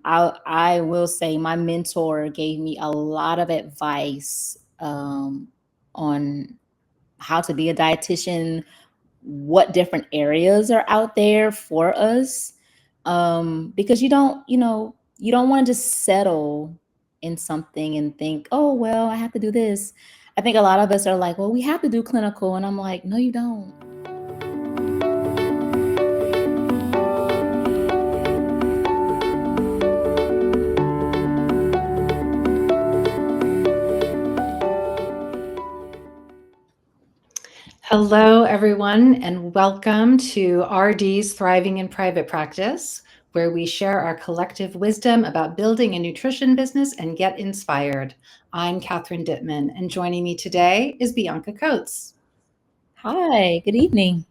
I will say my mentor gave me a lot of advice on how to be a dietitian, what different areas are out there for us. Because you don't want to just settle in something and think, oh, well, I have to do this. I think a lot of us are like, well, we have to do clinical. And I'm like, no, you don't. Hello, everyone, and welcome to RDs Thriving in Private Practice, where we share our collective wisdom about building a nutrition business and get inspired. I'm Catherine Dittman, and joining me today is Bianca Coats. Hi, good evening.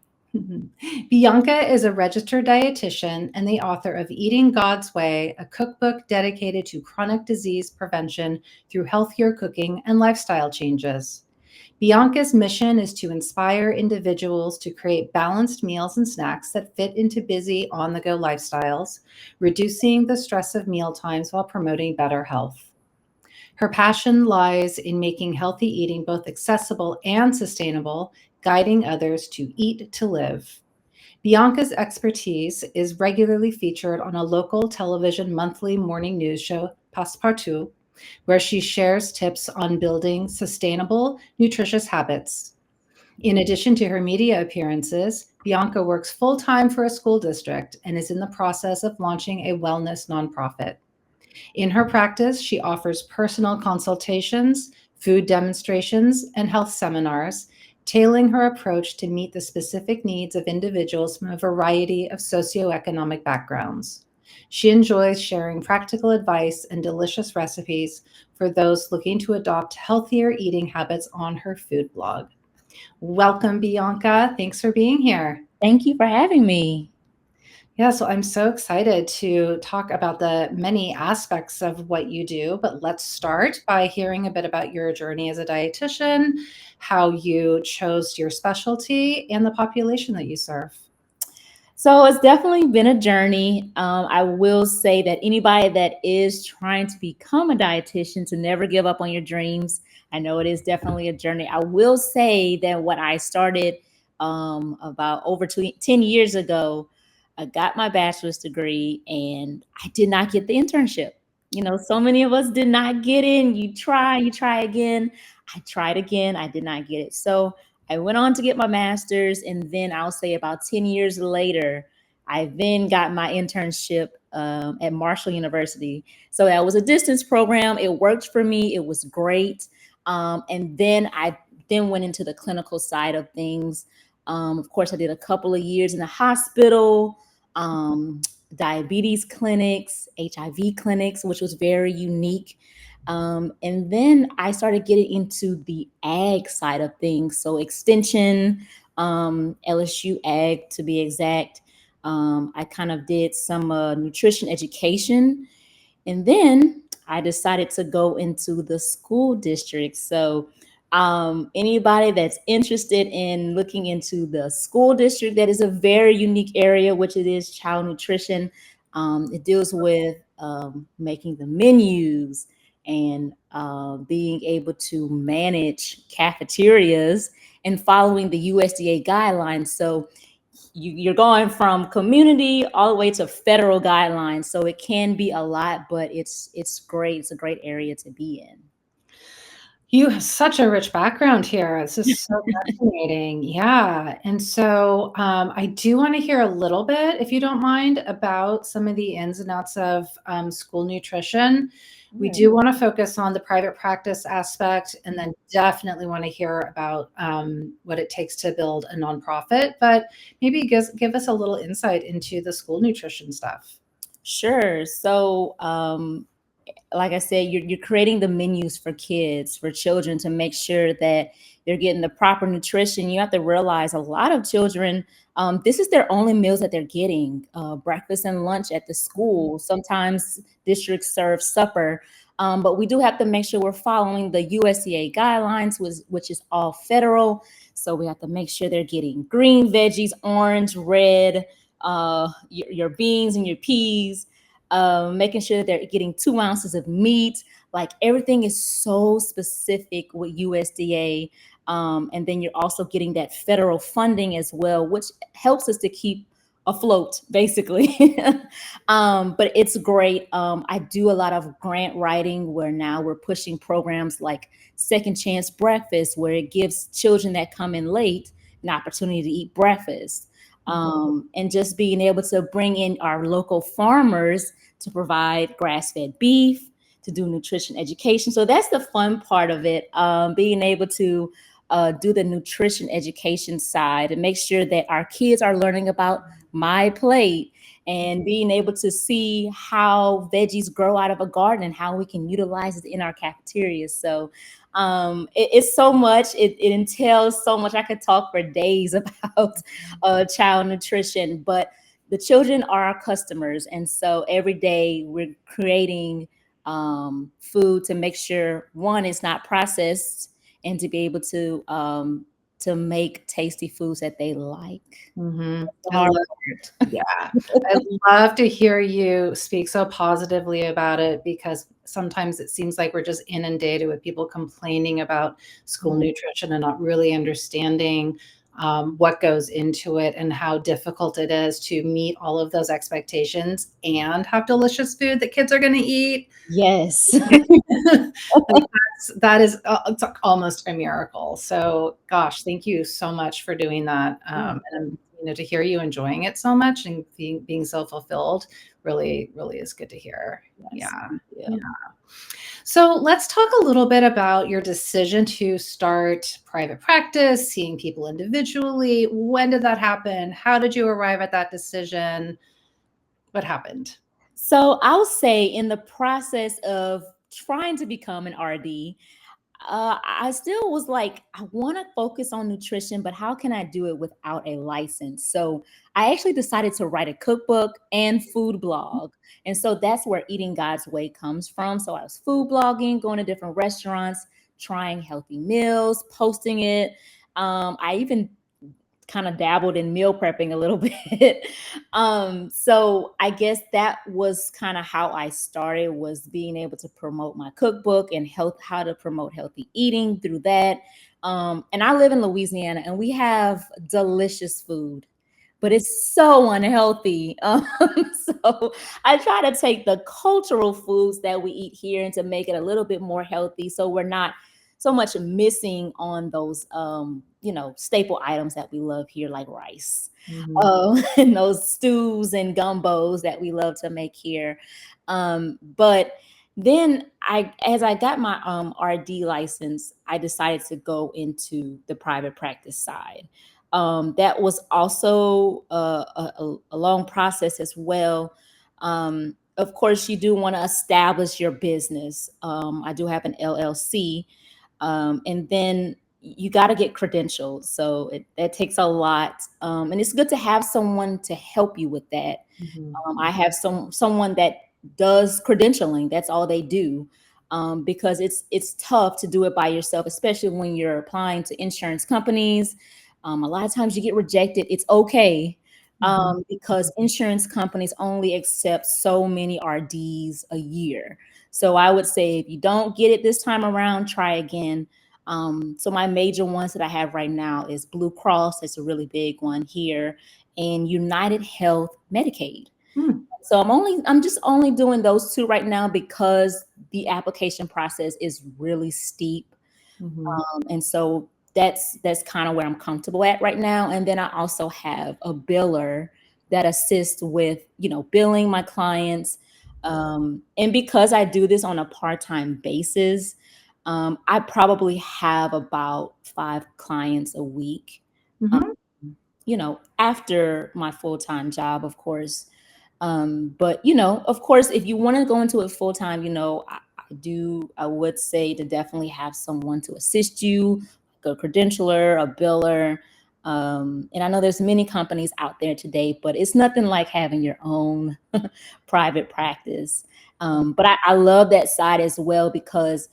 Bianca is a registered dietitian and the author of Eating God's Way, a cookbook dedicated to chronic disease prevention through healthier cooking and lifestyle changes. Bianca's mission is to inspire individuals to create balanced meals and snacks that fit into busy, on-the-go lifestyles, reducing the stress of mealtimes while promoting better health. Her passion lies in making healthy eating both accessible and sustainable, guiding others to eat to live. Bianca's expertise is regularly featured on a local television monthly morning news show, Passe Partout, where she shares tips on building sustainable, nutritious habits. In addition to her media appearances, Bianca works full-time for a school district and is in the process of launching a wellness nonprofit. In her practice, she offers personal consultations, food demonstrations, and health seminars, tailoring her approach to meet the specific needs of individuals from a variety of socioeconomic backgrounds. She enjoys sharing practical advice and delicious recipes for those looking to adopt healthier eating habits on her food blog. Welcome, Bianca. Thanks for being here. Thank you for having me. Yeah, so I'm so excited to talk about the many aspects of what you do, but let's start by hearing a bit about your journey as a dietitian, how you chose your specialty, and the population that you serve. So it's definitely been a journey. I will say that anybody that is trying to become a dietitian, to never give up on your dreams. I know it is definitely a journey. I will say that what I started about over 10 years ago, I got my bachelor's degree and I did not get the internship. So many of us did not get in. You try again. I tried again. I did not get it. So I went on to get my master's, and then I'll say about 10 years later, I then got my internship at Marshall University. So that was a distance program. It worked for me. It was great. And then I then went into the clinical side of things. Of course, I did a couple of years in the hospital, um, diabetes clinics, HIV clinics, which was very unique. And then I started getting into the ag side of things. So extension, LSU ag to be exact. I kind of did some nutrition education. And then I decided to go into the school district. So anybody that's interested in looking into the school district, that is a very unique area, which it is child nutrition. It deals with making the menus and being able to manage cafeterias and following the USDA guidelines. So you're going from community all the way to federal guidelines. So it can be a lot, but it's great. It's a great area to be in. You have such a rich background here. This is so fascinating. Yeah. And so I do want to hear a little bit, if you don't mind, about some of the ins and outs of school nutrition. We Right. do want to focus on the private practice aspect and then definitely want to hear about what it takes to build a nonprofit. But maybe give us a little insight into the school nutrition stuff. Sure. So like I said, you're creating the menus for kids, for children, to make sure that they're getting the proper nutrition. You have to realize a lot of children, this is their only meals that they're getting, breakfast and lunch at the school. Sometimes districts serve supper. But we do have to make sure we're following the USDA guidelines, which is all federal. So we have to make sure they're getting green veggies, orange, red, your beans and your peas. making sure that they're getting 2 ounces of meat. Like everything is so specific with USDA. And then you're also getting that federal funding as well, which helps us to keep afloat, basically. But it's great. I do a lot of grant writing where now we're pushing programs like Second Chance Breakfast, where it gives children that come in late an opportunity to eat breakfast. And just being able to bring in our local farmers to provide grass-fed beef, to do nutrition education. So that's the fun part of it, being able to do the nutrition education side and make sure that our kids are learning about my plate and being able to see how veggies grow out of a garden and how we can utilize it in our cafeterias. So it's so much, it entails so much. I could talk for days about child nutrition, but the children are our customers. And so every day we're creating food to make sure, one, it's not processed, and to be able to make tasty foods that they like. Mm-hmm. The I hard love it. Yeah. I love to hear you speak so positively about it, because sometimes it seems like we're just inundated with people complaining about school nutrition and not really understanding what goes into it and how difficult it is to meet all of those expectations and have delicious food that kids are going to eat. Yes. Like that is it's like almost a miracle. So, gosh, thank you so much for doing that. And to hear you enjoying it so much and being so fulfilled really, really is good to hear. Yes. Yeah. Yeah. Yeah. So let's talk a little bit about your decision to start private practice, seeing people individually. When did that happen? How did you arrive at that decision? What happened? So I'll say in the process of trying to become an RD, I still was like, I want to focus on nutrition, but how can I do it without a license? So I actually decided to write a cookbook and food blog. And so that's where Eating God's Way comes from. So I was food blogging, going to different restaurants, trying healthy meals, posting it. I even kind of dabbled in meal prepping a little bit. So I guess that was kind of how I started, was being able to promote my cookbook and health, how to promote healthy eating through that. And I live in Louisiana and we have delicious food, but it's so unhealthy. So I try to take the cultural foods that we eat here and to make it a little bit more healthy, so we're not so much missing on those staple items that we love here, like rice, and those stews and gumbos that we love to make here. But then as I got my RD license, I decided to go into the private practice side. That was also a long process as well. Of course, you do want to establish your business. I do have an LLC, and then you got to get credentialed. So that takes a lot, and it's good to have someone to help you with that. I have someone that does credentialing. That's all they do, because it's tough to do it by yourself, especially when you're applying to insurance companies. A lot of times you get rejected. It's okay, because insurance companies only accept so many RDs a year. So I would say if you don't get it this time around, try again. So my major ones that I have right now is Blue Cross. That's a really big one here, and United Health Medicaid. So I'm just only doing those two right now because the application process is really steep. And so that's kind of where I'm comfortable at right now. And then I also have a biller that assists with, billing my clients. And because I do this on a part-time basis, I probably have about 5 clients a week, after my full-time job, of course. But of course, if you want to go into it full time, I would say to definitely have someone to assist you, like a credentialer, a biller. And I know there's many companies out there today, but it's nothing like having your own private practice. But I love that side as well, because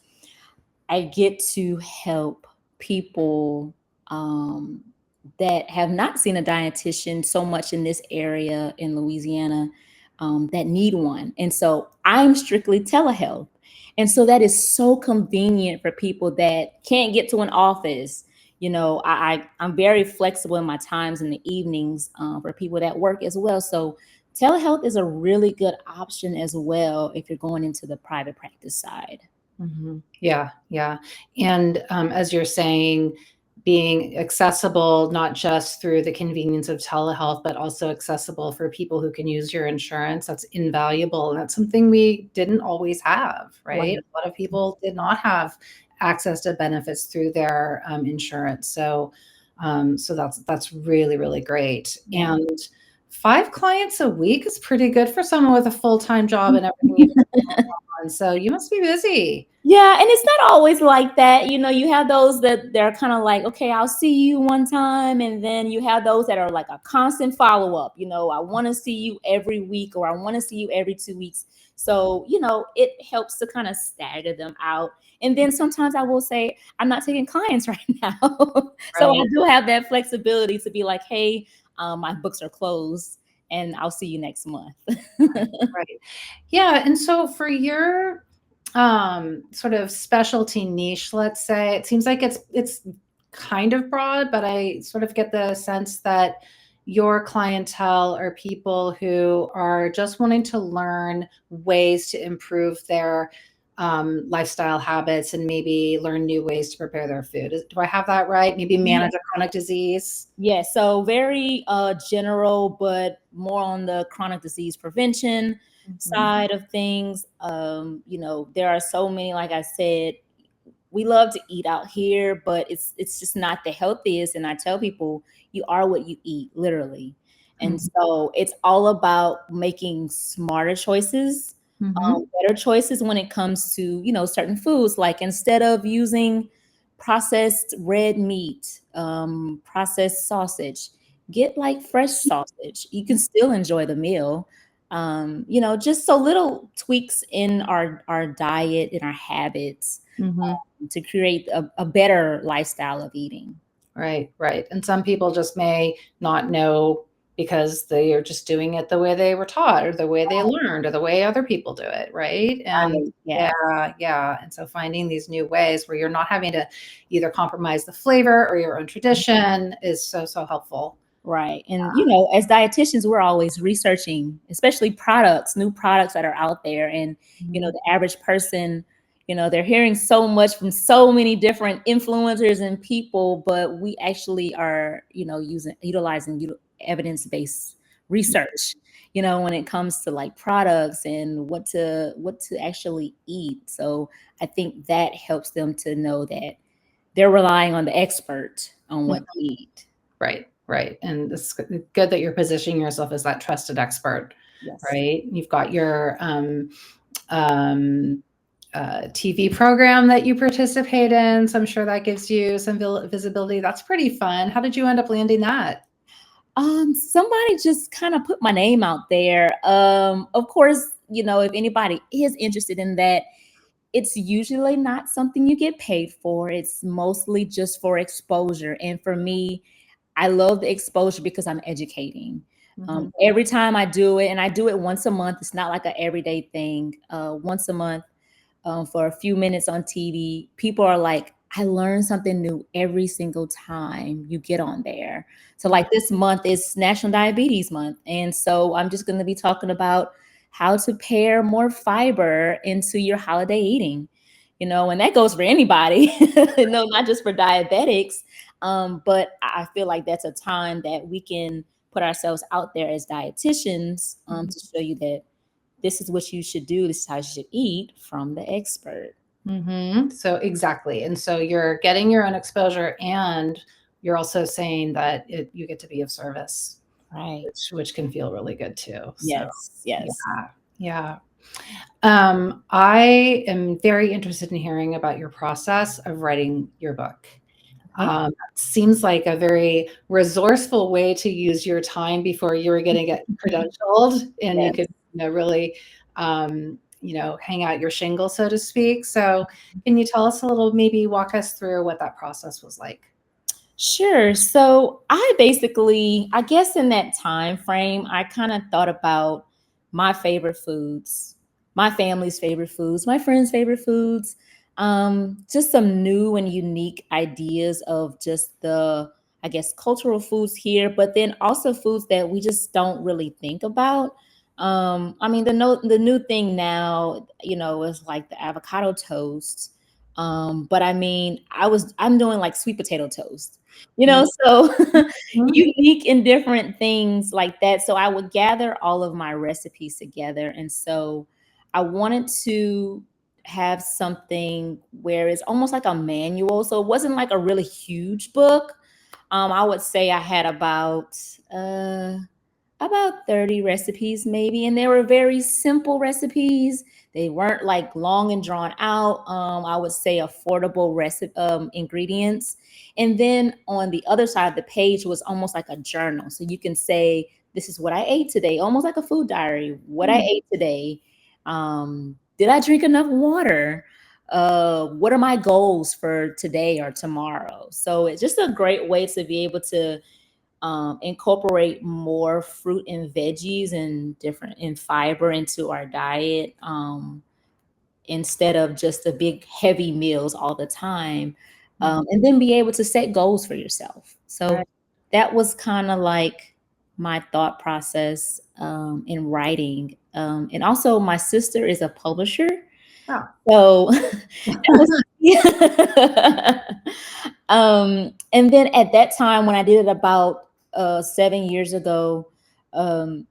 I get to help people that have not seen a dietitian so much in this area in Louisiana. that need one. And so I'm strictly telehealth. And so that is so convenient for people that can't get to an office. I'm very flexible in my times in the evenings for people that work as well. So telehealth is a really good option as well if you're going into the private practice side. Yeah, yeah. And as you're saying, being accessible not just through the convenience of telehealth, but also accessible for people who can use your insurance, that's invaluable. And that's something we didn't always have, right? Right. A lot of people did not have access to benefits through their insurance. So that's really, really great. Yeah. And 5 clients a week is pretty good for someone with a full-time job and everything you've got going on. So you must be busy. Yeah, and it's not always like that. You have those that they're kind of like, okay, I'll see you one time. And then you have those that are like a constant follow up. I want to see you every week or I want to see you every 2 weeks. So, it helps to kind of stagger them out. And then sometimes I will say, I'm not taking clients right now. So I Right. do have that flexibility to be like, hey, my books are closed and I'll see you next month. Right. Yeah, and so for your sort of specialty niche, let's say, it seems like it's kind of broad, but I sort of get the sense that your clientele are people who are just wanting to learn ways to improve their lifestyle habits and maybe learn new ways to prepare their food. Do I have that right? Maybe manage a chronic disease? Yeah, so very general, but more on the chronic disease prevention Mhm. side of things. There are so many, like I said, we love to eat out here, but it's just not the healthiest. And I tell people, you are what you eat, literally. And Mhm. so it's all about making smarter choices, Mhm. better choices when it comes to, certain foods. Like instead of using processed red meat, processed sausage, get like fresh sausage. You can still enjoy the meal. Just so little tweaks in our diet and our habits Mhm. to create a better lifestyle of eating. Right, right. And some people just may not know because they are just doing it the way they were taught or the way they learned or the way other people do it, right? And Right. Yeah. yeah, yeah. And so finding these new ways where you're not having to either compromise the flavor or your own tradition is so, so helpful. Right. And, as dietitians, we're always researching, especially new products that are out there. And, Mhm. the average person, they're hearing so much from so many different influencers and people, but we actually are, utilizing evidence-based research, when it comes to like products and what to actually eat. So I think that helps them to know that they're relying on the expert on what to eat. Right, right. And it's good that you're positioning yourself as that trusted expert, Yes. right? You've got your um, TV program that you participate in. So I'm sure that gives you some visibility. That's pretty fun. How did you end up landing that? Somebody just kind of put my name out there. Of course, if anybody is interested in that, it's usually not something you get paid for. It's mostly just for exposure. And for me, I love the exposure because I'm educating. Mhm. Every time I do it, and I do it once a month, it's not like an everyday thing. Once a month, for a few minutes on TV, people are like, I learn something new every single time you get on there. So, like this month is National Diabetes Month. And so I'm just going to be talking about how to pair more fiber into your holiday eating, and that goes for anybody, no, not just for diabetics. But I feel like that's a time that we can put ourselves out there as dietitians Mhm. to show you that this is what you should do, this is how you should eat from the expert. So exactly. And so you're getting your own exposure and you're also saying that you get to be of service, Right. which can feel really good too. So Yes. Yes. yeah, yeah. I am very interested in hearing about your process of writing your book. Okay. Seems like a very resourceful way to use your time before you were going to get credentialed, and you Yes. could, really, hang out your shingle, so to speak. So, can you tell us a little, maybe walk us through what that process was like? Sure. So I basically, I guess in that time frame, I kind of thought about my favorite foods, my family's favorite foods, my friends' favorite foods, just some new and unique ideas of just the, I guess, cultural foods here, but then also foods that we just don't really think about. I mean, the new thing now, is like the avocado toast. But I mean, I'm doing like sweet potato toast, so Mhm. unique and different things like that. So I would gather all of my recipes together. And so I wanted to have something where it's almost like a manual. So it wasn't like a really huge book. I would say I had uh, about 30 recipes maybe, and they were very simple recipes. They weren't like long and drawn out. I would say affordable ingredients. And then on the other side of the page was almost like a journal, so you can say, this is what I ate today, almost like a food diary. What I ate today. Did I drink enough water? What are my goals for today or tomorrow? So it's just a great way to be able to incorporate more fruit and veggies and different and fiber into our diet, instead of just the big heavy meals all the time, and then be able to set goals for yourself. So Right. that was kind of like my thought process in writing. And also, my sister is a publisher, Oh. so that was yeah. And then at that time when I did it about 7 years ago, um,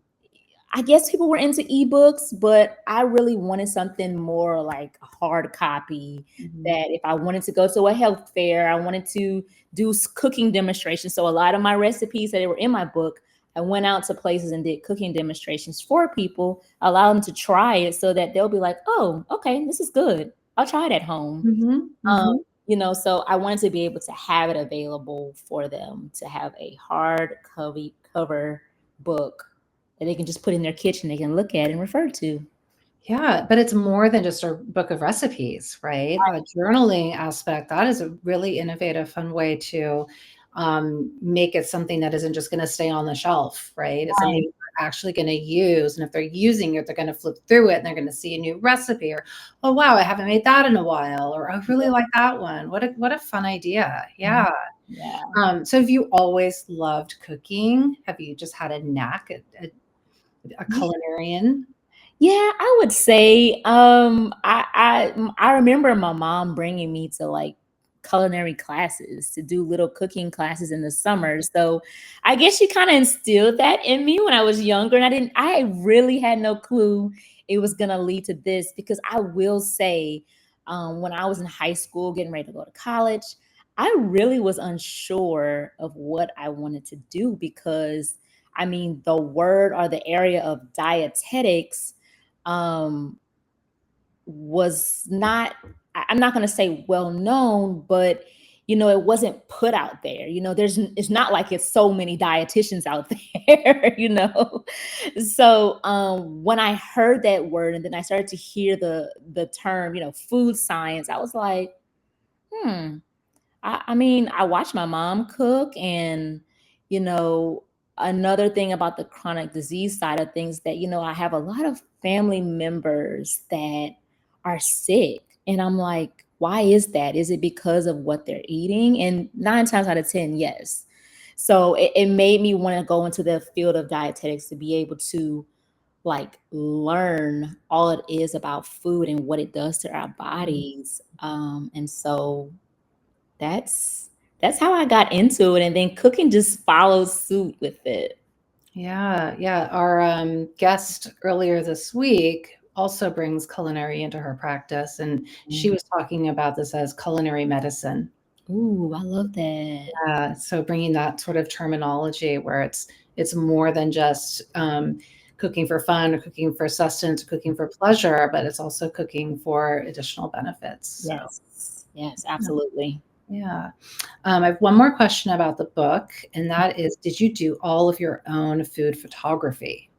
I guess people were into ebooks, but I really wanted something more like a hard copy. Mhm. That if I wanted to go to a health fair, I wanted to do cooking demonstrations. So a lot of my recipes that were in my book, I went out to places and did cooking demonstrations for people, allow them to try it so that they'll be like, oh, okay, this is good. I'll try it at home. Mhm. Um, Mhm. so I wanted to be able to have it available for them to have a hard cover book that they can just put in their kitchen, they can look at and refer to. Yeah, but it's more than just a book of recipes, right? The journaling aspect, that is a really innovative, fun way to make it something that isn't just going to stay on the shelf, right? It's something Right. they're actually going to use. And if they're using it, they're going to flip through it and they're going to see a new recipe or, oh, wow, I haven't made that in a while. Or I really like that one. What a fun idea. Mhm. Yeah. Yeah. So have you always loved cooking? Have you just had a knack at a culinarian? Yeah, I would say I remember my mom bringing me to like culinary classes to do little cooking classes in the summer. So I guess she kind of instilled that in me when I was younger, and I really had no clue it was gonna lead to this, because I will say, when I was in high school getting ready to go to college, I really was unsure of what I wanted to do, because I mean the word or the area of dietetics um, was not, I'm not going to say well known, but it wasn't put out there. It's not like it's so many dietitians out there, So when I heard that word and then I started to hear the term, food science, I was like, hmm, I mean, I watch my mom cook, and you know, another thing about the chronic disease side of things, that I have a lot of family members that are sick, and I'm like, why is that? Is it because of what they're eating? And 9 times out of 10, yes. So it made me want to go into the field of dietetics to be able to like learn all it is about food and what it does to our bodies. And so that's that's how I got into it, and then cooking just follows suit with it. Yeah, yeah. Our guest earlier this week also brings culinary into her practice, and she Mm. was talking about this as culinary medicine. Ooh, I love that. So bringing that sort of terminology where it's more than just cooking for fun or cooking for sustenance, cooking for pleasure, but it's also cooking for additional benefits. So Yes. Yes, absolutely. yeah. I have one more question about the book, and that is, did you do all of your own food photography?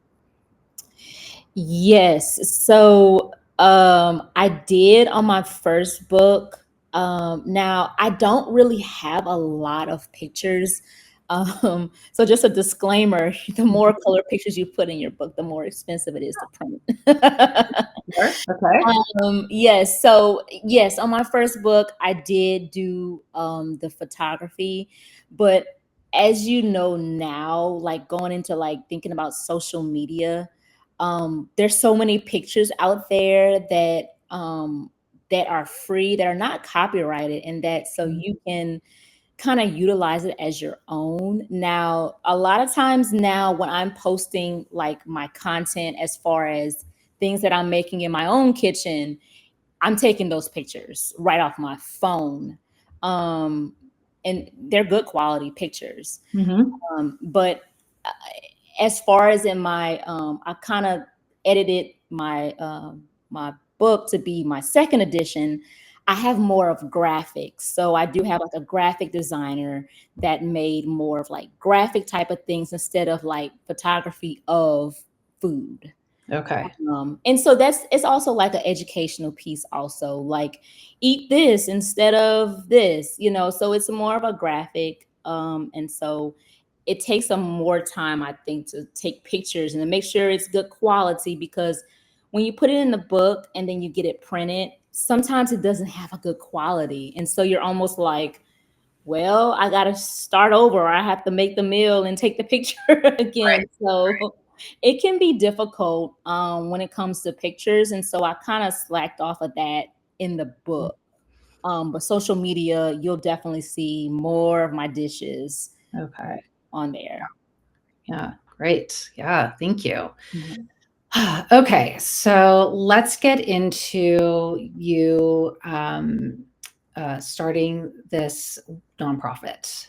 Yes. So I did on my first book. Now I don't really have a lot of pictures So just a disclaimer, the more color pictures you put in your book, the more expensive it is to print. Sure. Okay. Yes. So yes, on my first book, I did do the photography, but as you know now, like going into like thinking about social media, there's so many pictures out there that are free, that are not copyrighted, and that so you can kind of utilize it as your own. Now, a lot of times now when I'm posting like my content as far as things that I'm making in my own kitchen, I'm taking those pictures right off my phone. Um, and they're good quality pictures. Mm-hmm. But as far as in my, I kind of edited my book to be my second edition. I have more of graphics, so I do have like a graphic designer that made more of like graphic type of things instead of like photography of food. Okay. And so that's it's also like an educational piece also, like eat this instead of this, so it's more of a graphic. And so it takes some more time, I think, to take pictures and to make sure it's good quality, because when you put it in the book and then you get it printed, sometimes it doesn't have a good quality, and so you're almost like, well, I got to start over. I have to make the meal and take the picture again. Right. So it can be difficult when it comes to pictures. And so I kind of slacked off of that in the book. But social media, you'll definitely see more of my dishes Okay. on there. Yeah. Great. Yeah. Thank you. Mhm. Okay, so let's get into you starting this nonprofit.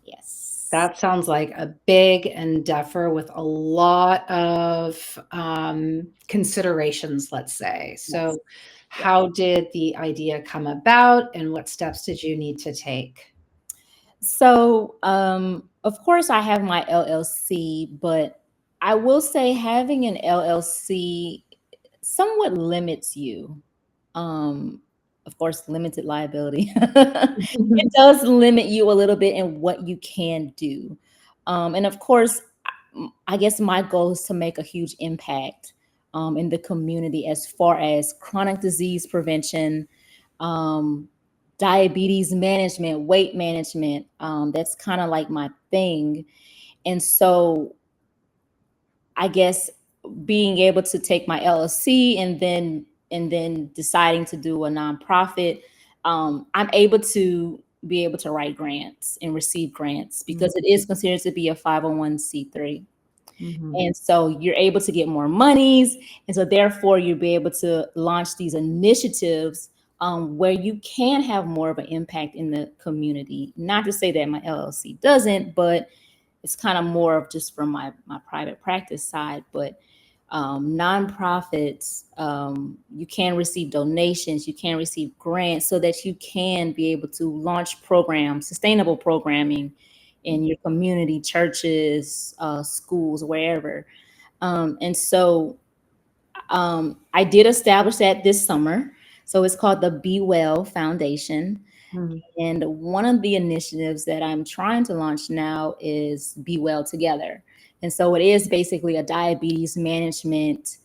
Yes. That sounds like a big endeavor with a lot of considerations, let's say. Yes. So, Yes. how did the idea come about, and what steps did you need to take? So, of course, I have my LLC, but I will say having an LLC somewhat limits you. Um, of course, limited liability. It does limit you a little bit in what you can do. And of course, I guess my goal is to make a huge impact in the community as far as chronic disease prevention, um, diabetes management, weight management. That's kind of like my thing. And so I guess being able to take my LLC and then deciding to do a nonprofit, I'm able to be able to write grants and receive grants because it is considered to be a 501c3. Mhm. And so you're able to get more monies. And so therefore you'll be able to launch these initiatives where you can have more of an impact in the community. Not to say that my LLC doesn't, but it's kind of more of just from my private practice side. But nonprofits, you can receive donations, you can receive grants so that you can be able to launch programs, sustainable programming in your community, churches, schools, wherever. And so I did establish that this summer. So it's called the Be Well Foundation. Mhm. And one of the initiatives that I'm trying to launch now is Be Well Together. And so it is basically a diabetes management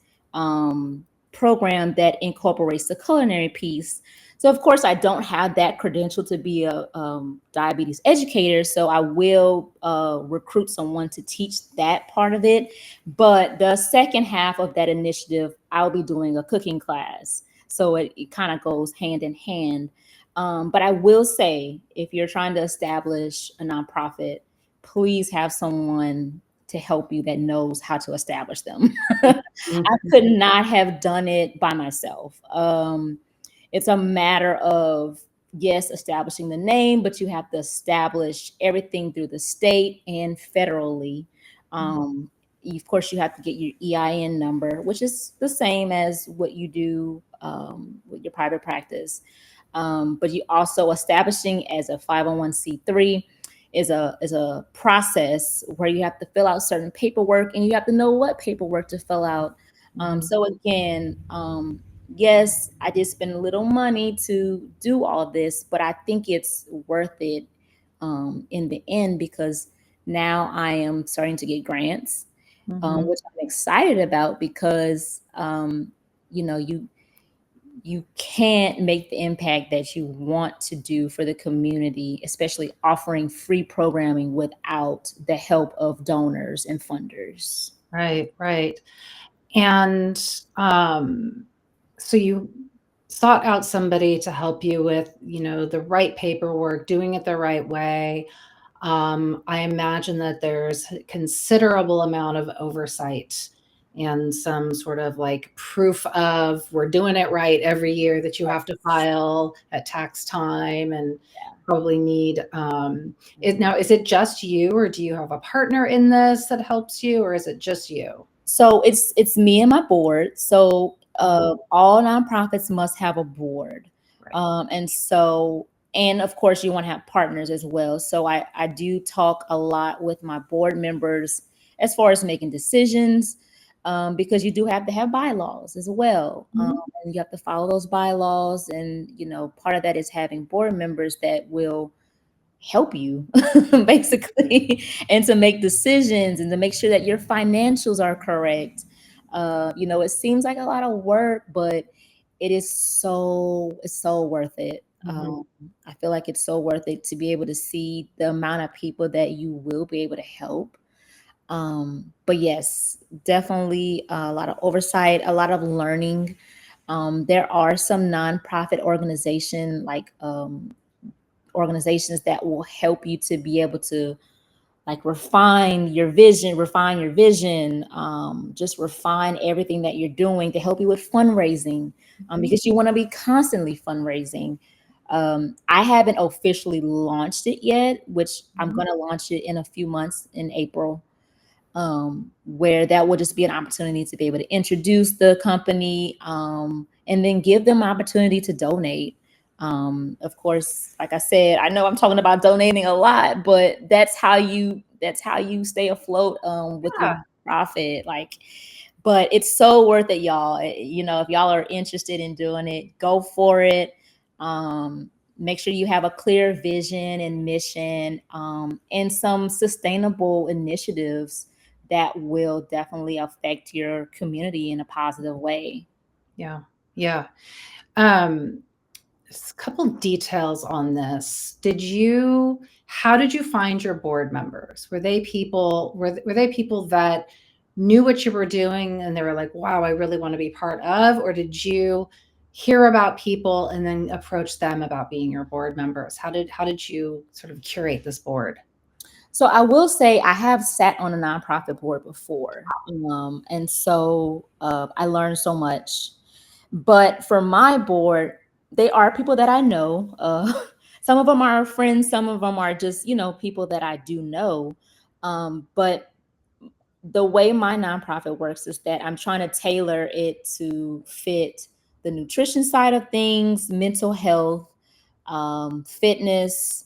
program that incorporates the culinary piece. So, of course, I don't have that credential to be a diabetes educator. So, I will recruit someone to teach that part of it. But the second half of that initiative, I'll be doing a cooking class. So, it kind of goes hand in hand. But I will say, if you're trying to establish a nonprofit, please have someone to help you that knows how to establish them. I Mhm. could not have done it by myself. It's a matter of, yes, establishing the name, but you have to establish everything through the state and federally. Of course, you have to get your EIN number, which is the same as what you do with your private practice. But you also establishing as a 501c3 is a process where you have to fill out certain paperwork and you have to know what paperwork to fill out. Mhm. So again, yes, I did spend a little money to do all this, but I think it's worth it in the end, because now I am starting to get grants, Mhm. which I'm excited about because you know you can't make the impact that you want to do for the community, especially offering free programming without the help of donors and funders. Right, right. And so you sought out somebody to help you with, the right paperwork, doing it the right way. I imagine that there's a considerable amount of oversight and some sort of like proof of we're doing it right every year that you have to file at tax time and probably need now is it just you, or do you have a partner in this that helps you, or is it just you? So it's me and my board. So Mhm. all nonprofits must have a board, Right. and so and of course you want to have partners as well. So I do talk a lot with my board members as far as making decisions, because you do have to have bylaws as well, Mhm. and you have to follow those bylaws. And part of that is having board members that will help you basically, and to make decisions and to make sure that your financials are correct. It seems like a lot of work, but it's so worth it. Mhm. I feel like it's so worth it to be able to see the amount of people that you will be able to help. But yes, definitely a lot of oversight, a lot of learning. There are some nonprofit organizations that will help you to be able to like refine your vision, just refine everything that you're doing to help you with fundraising, Mhm. because you want to be constantly fundraising. I haven't officially launched it yet, which I'm Mhm. going to launch it in a few months in April, where that will just be an opportunity to be able to introduce the company, and then give them opportunity to donate. Of course, like I said, I know I'm talking about donating a lot, but that's how you stay afloat, with your Yeah. profit. Like, but it's so worth it, y'all. If y'all are interested in doing it, go for it. Make sure you have a clear vision and mission, and some sustainable initiatives that will definitely affect your community in a positive way. Yeah. Yeah. Um, a couple details on this. How did you find your board members? Were they people that knew what you were doing and they were like, wow, I really want to be part of? Or did you hear about people and then approach them about being your board members? How did you sort of curate this board? So I will say I have sat on a nonprofit board before, and so I learned so much. But for my board, they are people that I know. Some of them are friends, some of them are just people that I do know. But the way my nonprofit works is that I'm trying to tailor it to fit the nutrition side of things, mental health, fitness,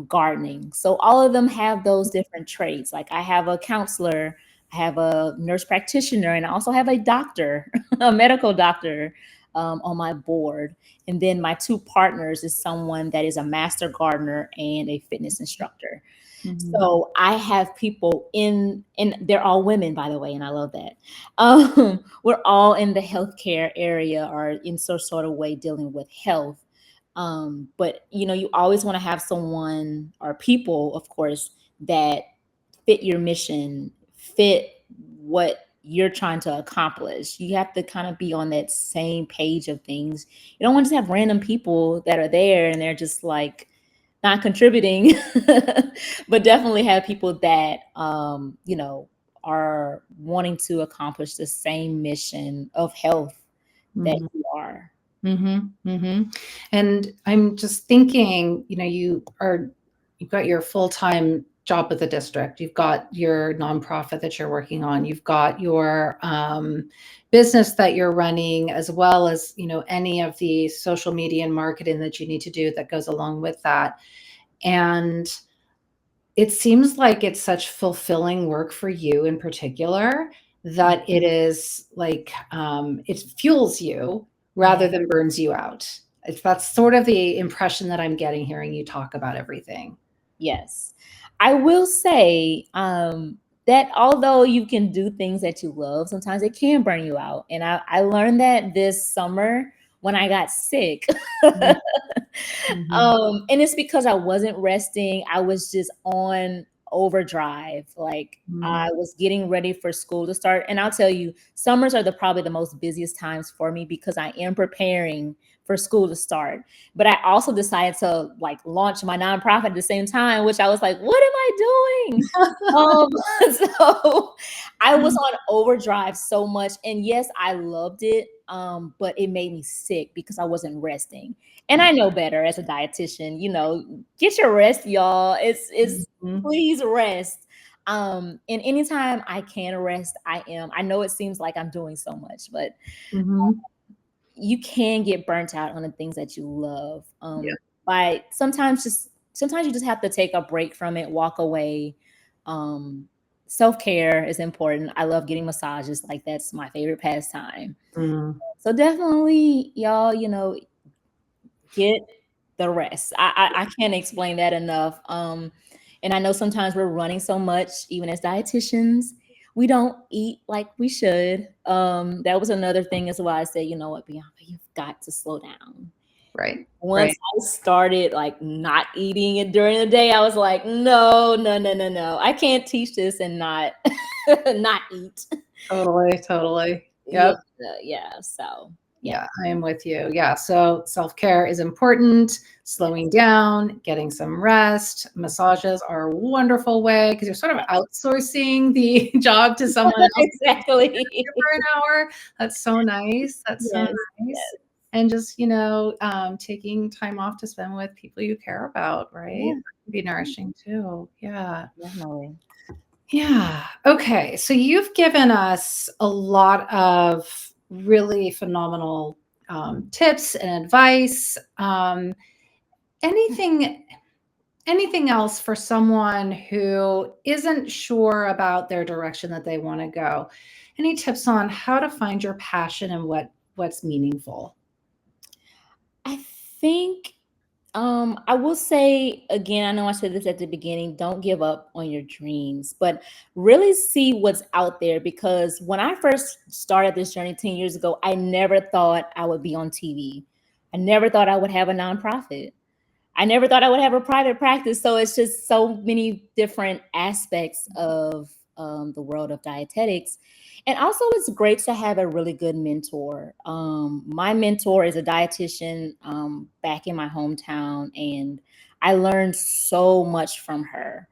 gardening. So all of them have those different traits. Like I have a counselor, I have a nurse practitioner, and I also have a doctor, a medical doctor, on my board. And then my two partners is someone that is a master gardener and a fitness instructor. Mhm. So I have people and they're all women, by the way, and I love that. We're all in the healthcare area or in some sort of way dealing with health. But you always want to have someone or people, of course, that fit your mission, fit what you're trying to accomplish. You have to kind of be on that same page of things. You don't want to just have random people that are there and they're just like not contributing, but definitely have people that are wanting to accomplish the same mission of health that Mhm. you are. Mhm. Mhm. And I'm just thinking, you've got your full-time job with the district. You've got your nonprofit that you're working on. You've got your business that you're running, as well as, any of the social media and marketing that you need to do that goes along with that. And it seems like it's such fulfilling work for you in particular that it is like, it fuels you Yeah. rather than burns you out. That's sort of the impression that I'm getting hearing you talk about everything. Yes. I will say that although you can do things that you love, sometimes it can burn you out. And I learned that this summer when I got sick. Mhm. And it's because I wasn't resting. I was just on overdrive. Like I Mhm. was getting ready for school to start. And I'll tell you, summers are probably the most busiest times for me because I am preparing for school to start. But I also decided to like launch my nonprofit at the same time, which I was like, what am I doing? Um, so I was on overdrive so much. And yes, I loved it. But it made me sick because I wasn't resting. And I know better as a dietitian, get your rest, y'all. It's Mhm. please rest. And anytime I can rest, I am. I know it seems like I'm doing so much, but Mhm. you can get burnt out on the things that you love. Yeah. By sometimes you just have to take a break from it, walk away. Um, Self-care is important. I love getting massages, like that's my favorite pastime. Mhm. So definitely, y'all, get the rest. I can't explain that enough. And I know sometimes we're running so much, even as dietitians, we don't eat like we should. That was another thing as well. I said, you know what, Bianca, you've got to slow down. Right. Once Right. I started like not eating it during the day, I was like, no, no, no, no, no. I can't teach this and not not eat. Totally. Totally. Yeah, Yep. yeah. So yeah. Yeah, I am with you. Yeah. So self-care is important, slowing down, getting some rest. Massages are a wonderful way because you're sort of outsourcing the job to someone else Exactly. for an hour. That's so nice. That's so Yes, nice. yes. And just, taking time off to spend with people you care about, right? Yeah, That can be nourishing too. Yeah. definitely. Yeah. Okay. So you've given us a lot of really phenomenal tips and advice. Anything, anything else for someone who isn't sure about their direction that they want to go? Any tips on how to find your passion and what's meaningful? I think I will say again, I know I said this at the beginning, don't give up on your dreams, but really see what's out there because when I first started this journey 10 years ago, I never thought I would be on TV. I never thought I would have a nonprofit. I never thought I would have a private practice. So it's just so many different aspects of the world of dietetics. And also, it's great to have a really good mentor. My mentor is a dietitian back in my hometown, and I learned so much from her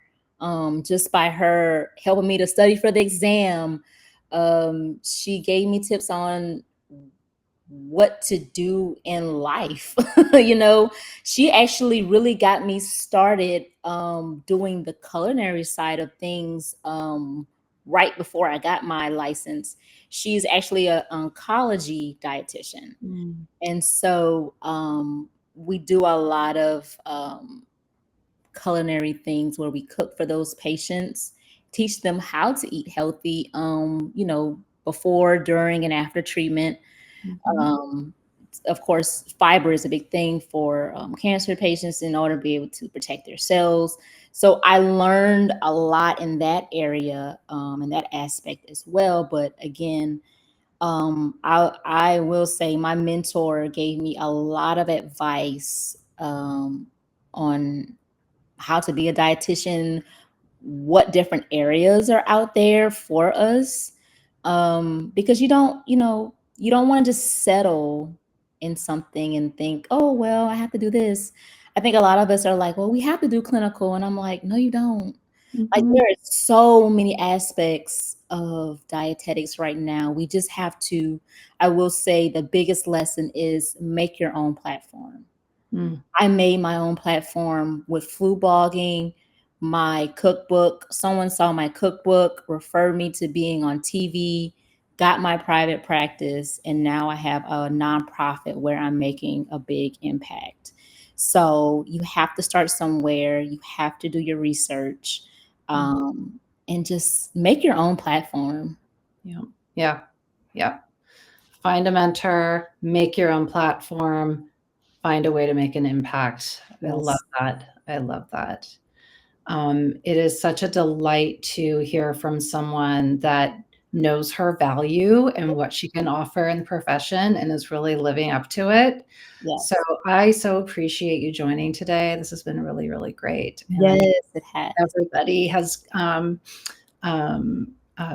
just by her helping me to study for the exam. She gave me tips on what to do in life. you know, she actually really got me started doing the culinary side of things right before I got my license. She's actually an oncology dietitian. Mm, And so we do a lot of culinary things where we cook for those patients, teach them how to eat healthy, before, during, and after treatment. mhm, um, of course, fiber is a big thing for cancer patients in order to be able to protect their cells. So I learned a lot in that area, in that aspect as well. But again, I will say my mentor gave me a lot of advice on how to be a dietitian, what different areas are out there for us, because you don't want to just settle in something and think, oh well, I have to do this. I think a lot of us are like, well, we have to do clinical, and I'm like, no, you don't. Like mhm, there are so many aspects of dietetics right now. We just have to, I will say the biggest lesson is make your own platform. mm, I made my own platform with flu blogging, my cookbook. Someone saw my cookbook, referred me to being on TV, got my private practice, and now I have a nonprofit where I'm making a big impact. So you have to start somewhere. You have to do your research, mm. and just make your own platform. Yeah. Yeah. Yeah. Find a mentor, make your own platform, find a way to make an impact. I love Yes. that. I love that. It is such a delight to hear from someone that knows her value and what she can offer in the profession and is really living up to it. So Yes. I so appreciate you joining today. This has been really, really great. And I know Yes, it has. everybody has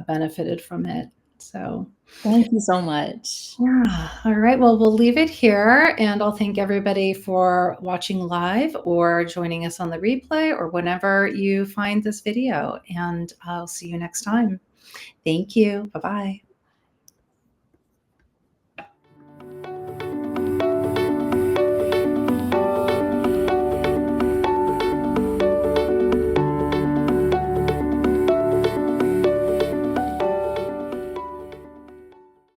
benefited from it. So, Thank you so much. yeah. All right. Well, we'll leave it here. And I'll thank everybody for watching live or joining us on the replay or whenever you find this video. And I'll see you next time. Thank you. Bye bye.